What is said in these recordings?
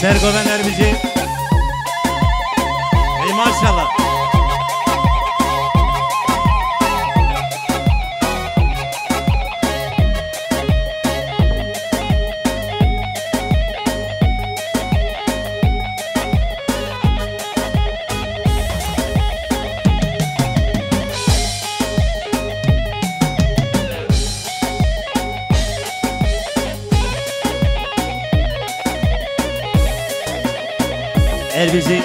سرگوبن دربیجی ای ماشالله Elbizi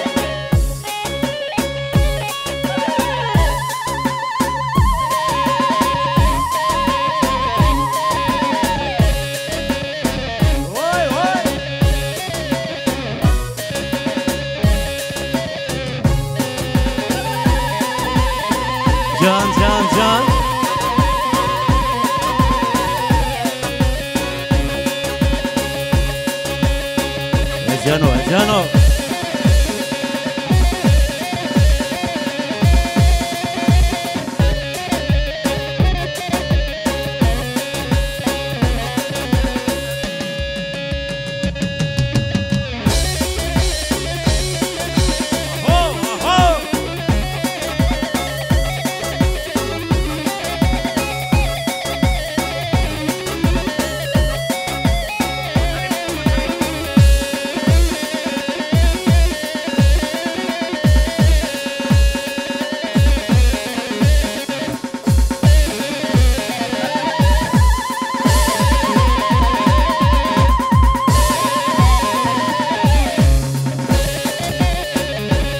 Can can can Ecano Ecano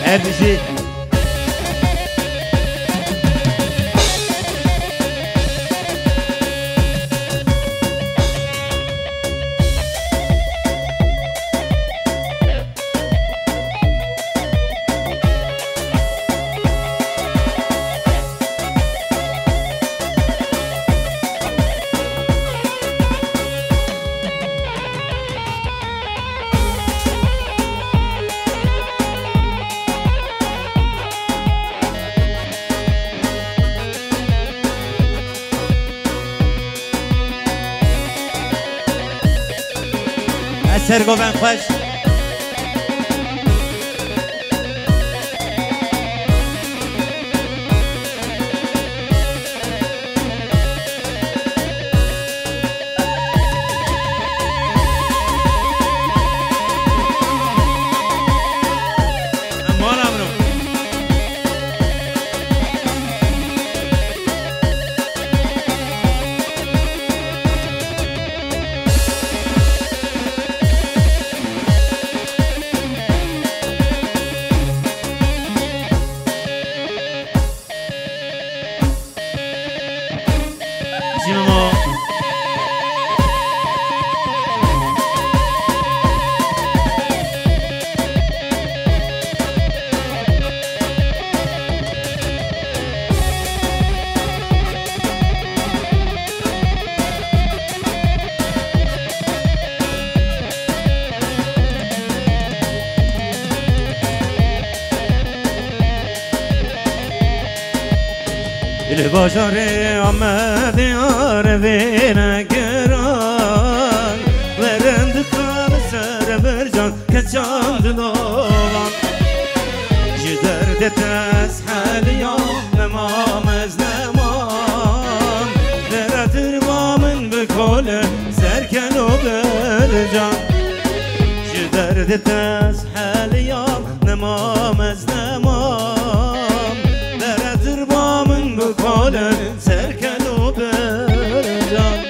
Elbizi سرگوبن خوش البشر آمد یار وینه گران ورند کال سر برجان کچاند نوان جدرد تسحل یا نمام از نمان درد وامن بکل سرکن و برجان جدرد تسحل یا نمام از نمان بکل سرکن و برجان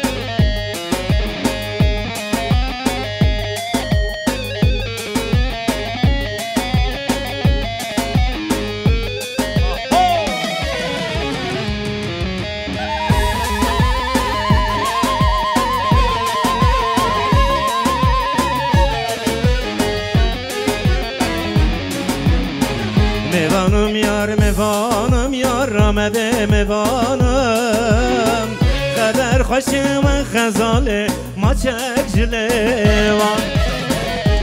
میوانم یار میوانم یار آمده میوانم قدر خوشم خزاله ما چک جلوان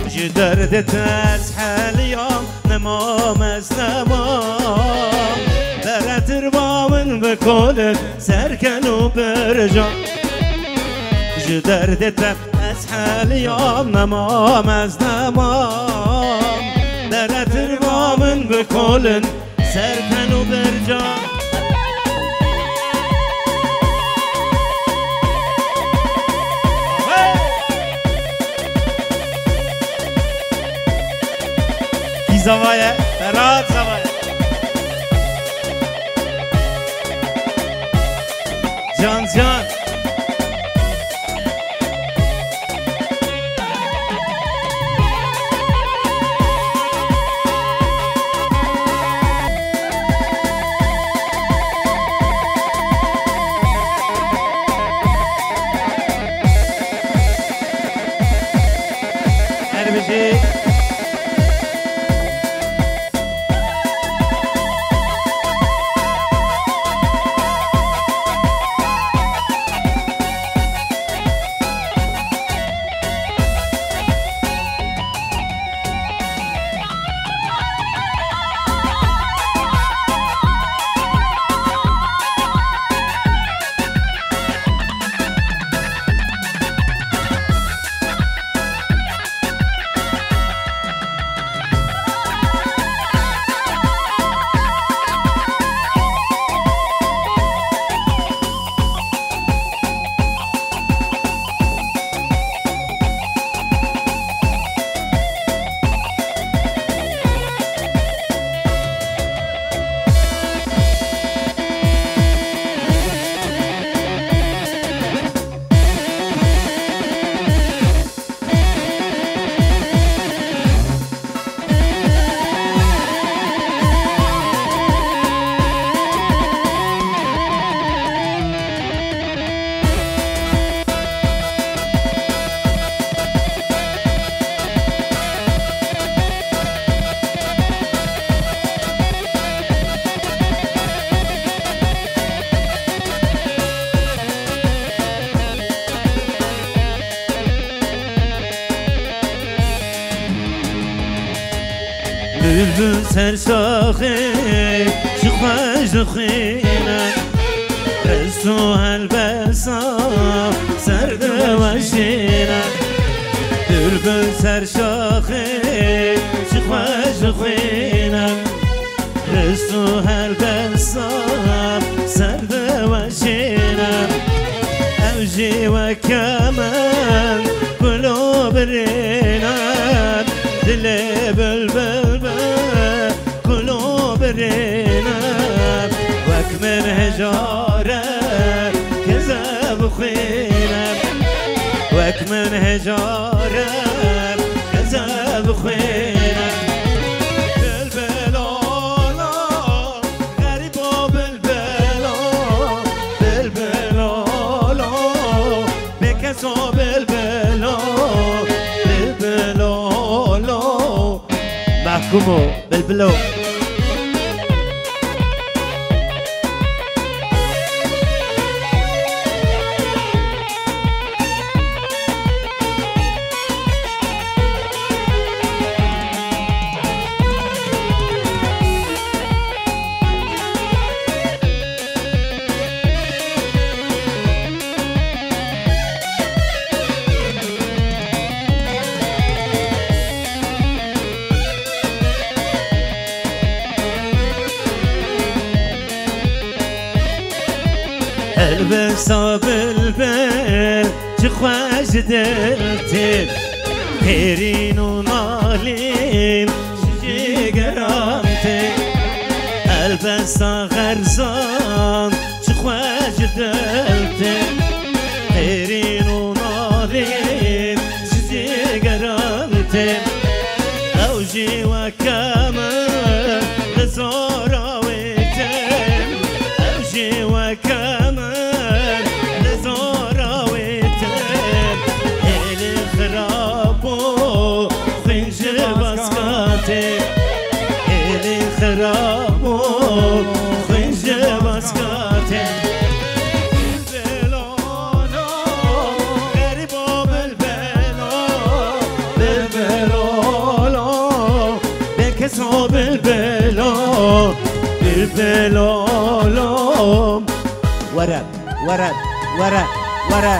جدرد تسحل یام نمام از نمام درتر بامن بکل سرکن و برجان جدرد اسحل يوم نمام از نمام در ترمامن بکلن سرکن و برجام زوایا برات زوایا جان جان هربجی bülbül sersaxi çıkmaz xine Restu helbesa serde başine bülbül sersaxi çıkmaz xine Restu helbesa serde başine Evci ve kemen kulub rinan dili bülbül قلوب رينب واكمل هجاره كذاب خينب واكمل هجاره كذاب خينب بالبلا غريب بالبلا بالبلا بكسو بالبلا بالبلا محكومو بالبلو البسا بالبل تخواج دلتين هيرين ونالين شجي قرامتين البسا غرزان تخواج دلتين هيرين ونالين شجي قرامتين أوجي وكامل غزورة ويتين أوجي وكامل إلي خرابو خنج مسكاتي بالبلونو غريبو بالبلونو بكسو بالبلونو ورا ورا ورا ورا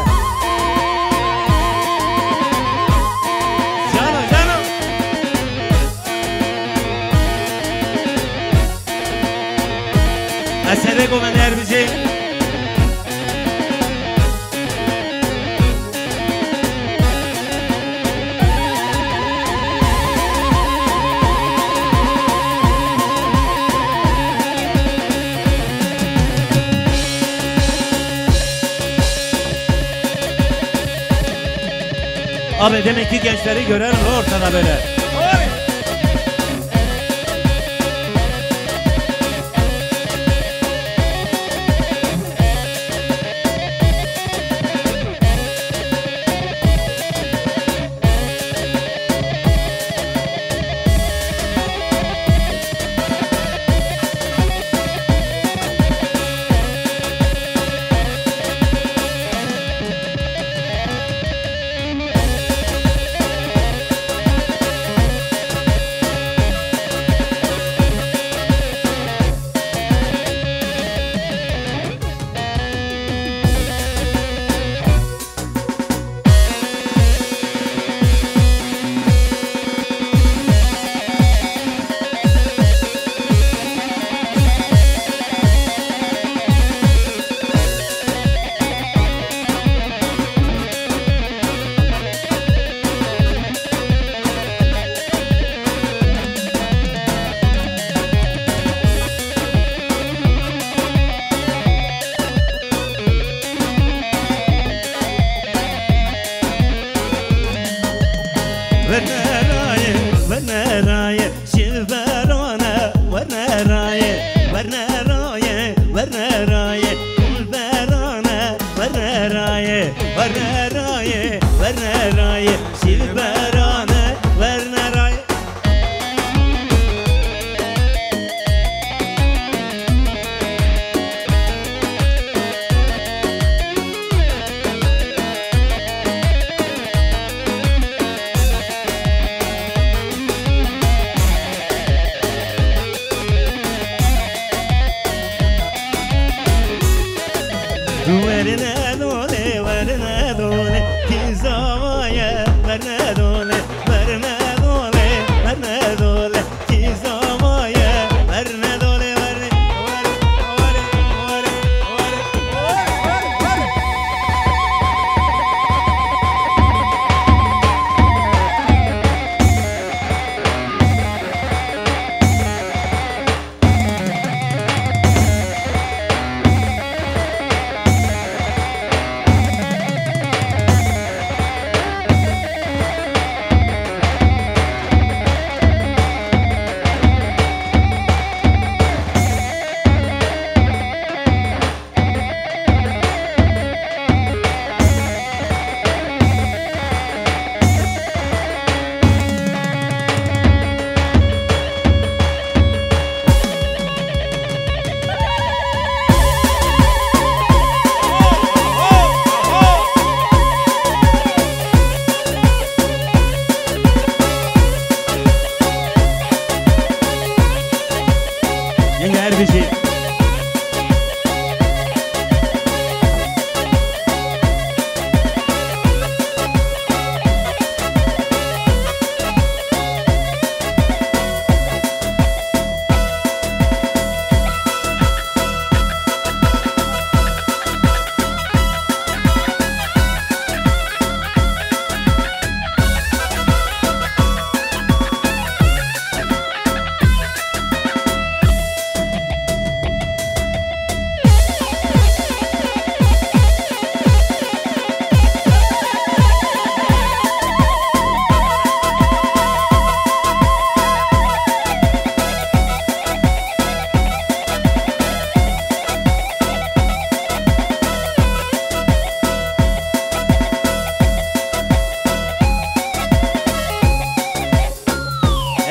Esere gomen Erbici. Abi demek ki gençleri görelim ortada böyle. Oy!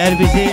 Erbici.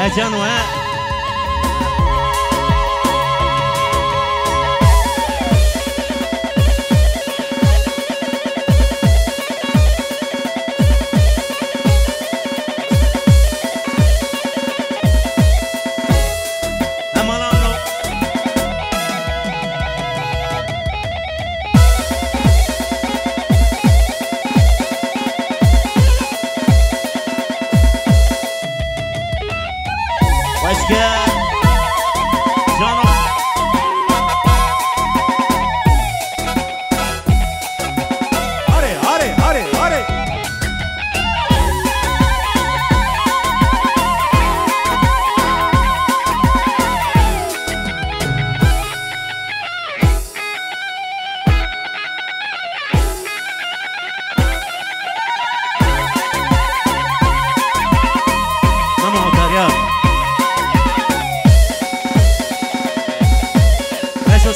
اجانو ها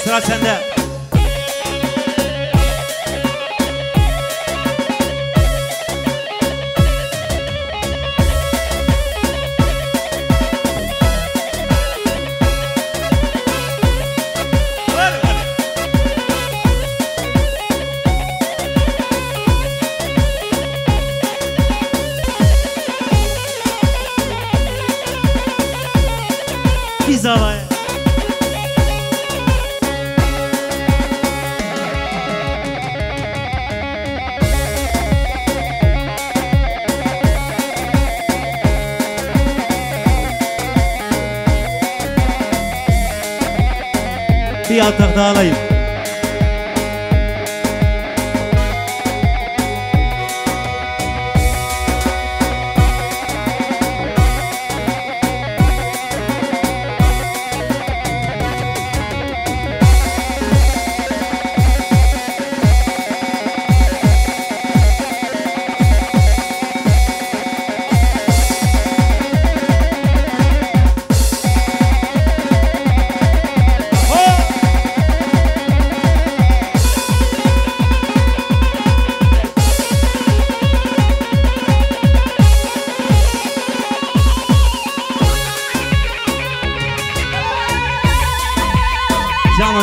sıra sende. Pizza bir yatak daha alayım.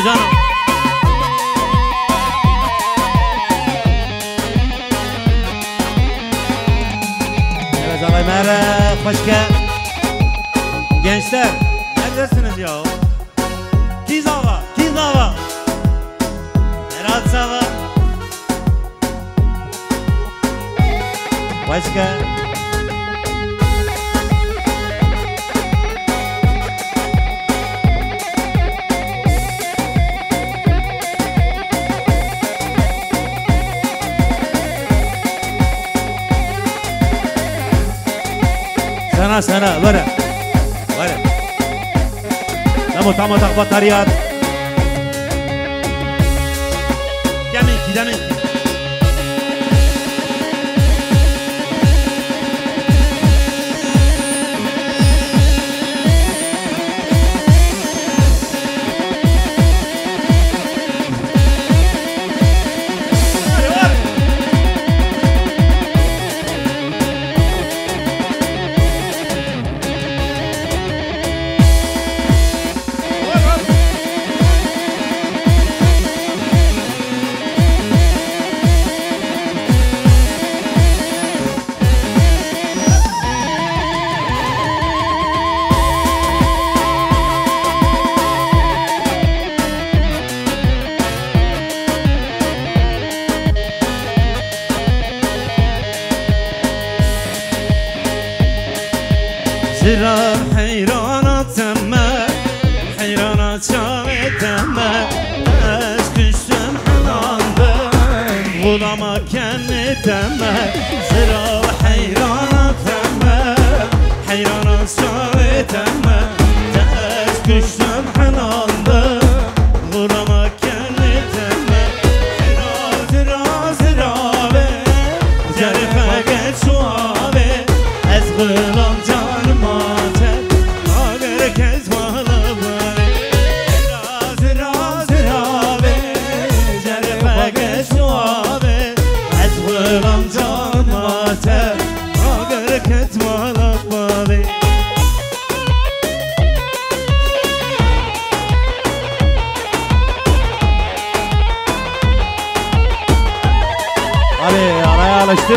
Canım. Evet merhaba, hoş geldin. Gençler, neredesiniz ya? Tiz hava. Nerat hava. Hoş geldin. Sana برا نمو تمام بطاريات دمين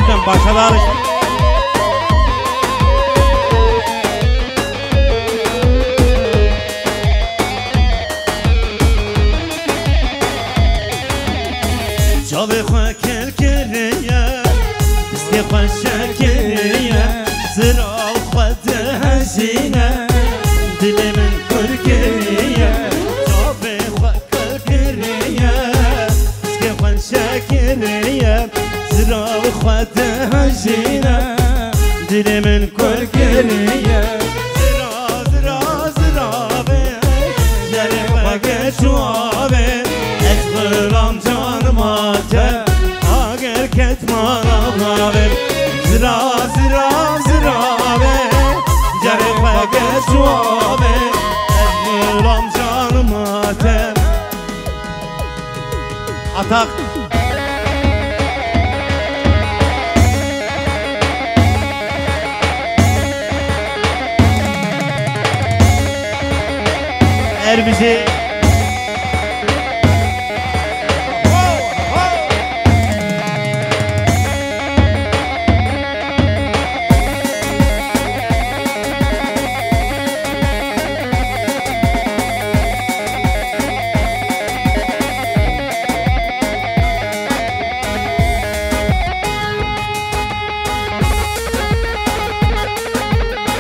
alıştım, başa da alıştım. Çavi xakel keriye, biski xaşa keriye, sıra xadı hazine, dilimin kır keriye. Çavi xakel keriye, biski xaşa keriye, sıra xadı hazine, dilimin kır keriye. Zira zira zira be, zerbe geçuave, etkilam canıma te, ager ketman avnavem. Zira zira zira be, zerbe geçuave, etkilam canıma te. Atak. Erbici.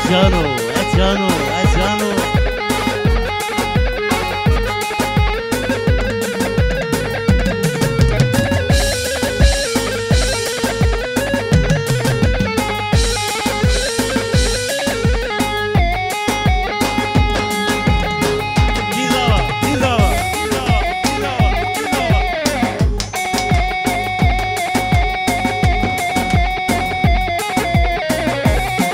Cano, Cano, Cano.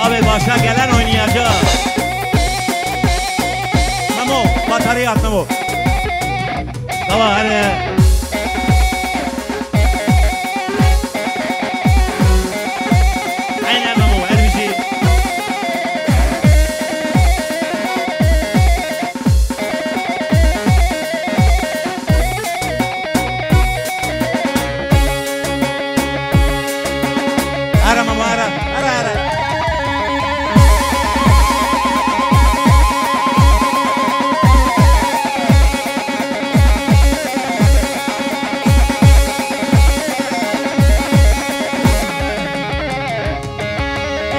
Abi başa gelen oynayacak. Memo, batarya at Memo. Tamam hadi. Aynen Memo, Erbici. Ara Memo, ara.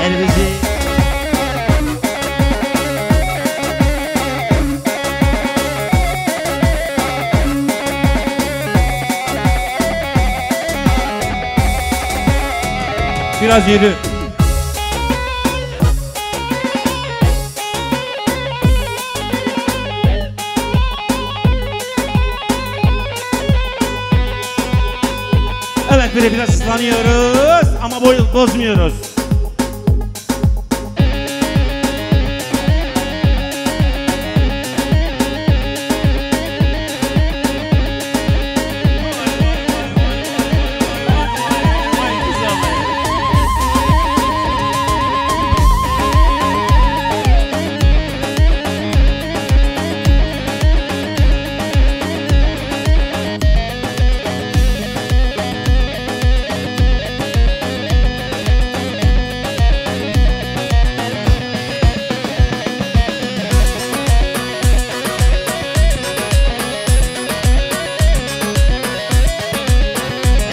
Erbici. Biraz yürü. Evet, biraz ıslanıyoruz ama bozmuyoruz.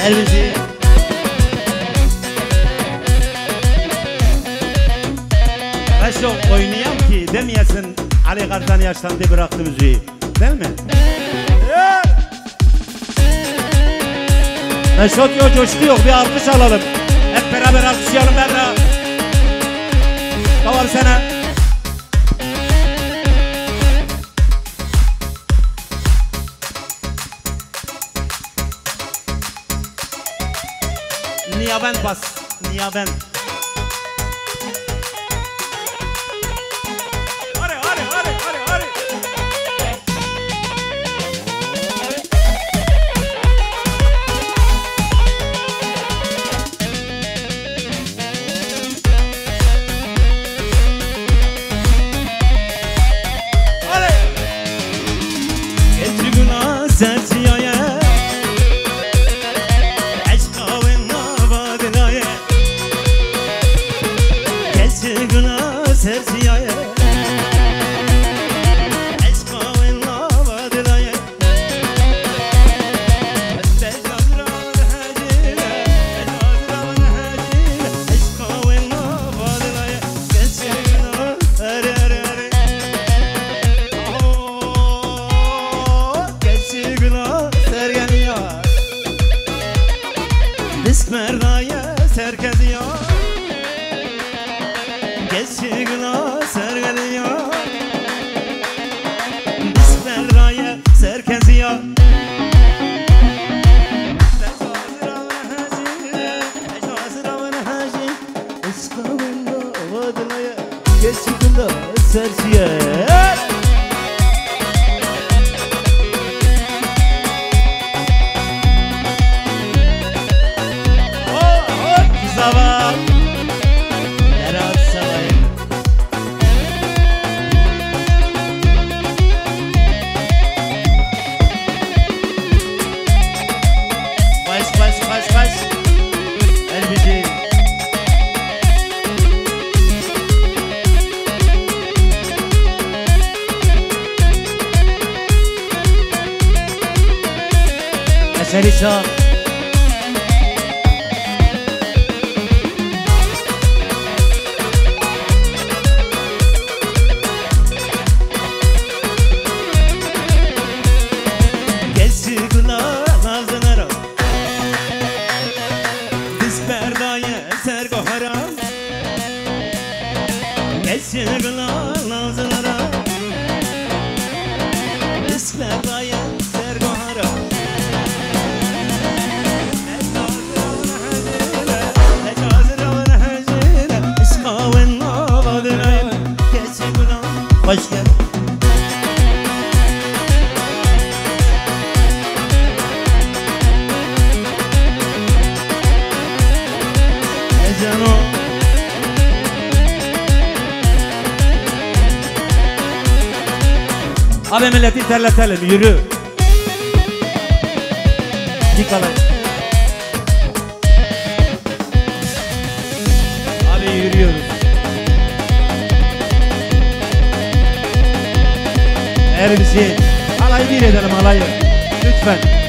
Erbici. Reşo oynayam ki demeyesin Ali Kartan yaşlandı bıraktı müziği. Değil mi? Reşot yok, coşku yok, bir alkış alalım. Hep beraber alkışlayalım Berra. Tamam sana. Niyaben bas, niyaben. Hadi, hadi, hadi, hadi, hadi. Hadi. Getri günah sertiyaya, aşka ve navadinaya. Zavar Berat Savayım Baş Elbici Eseri çal Geçirgılar nazlara Riskler dayan sergohara Necazir ona hacire İskavın avadırayım Geçirgılar Hoş geldin Ecano Abi milleti terletelim, yürü. Dikkat et. Abi yürüyoruz. Her bir şey. Alayı bir edelim, alayı. Lütfen.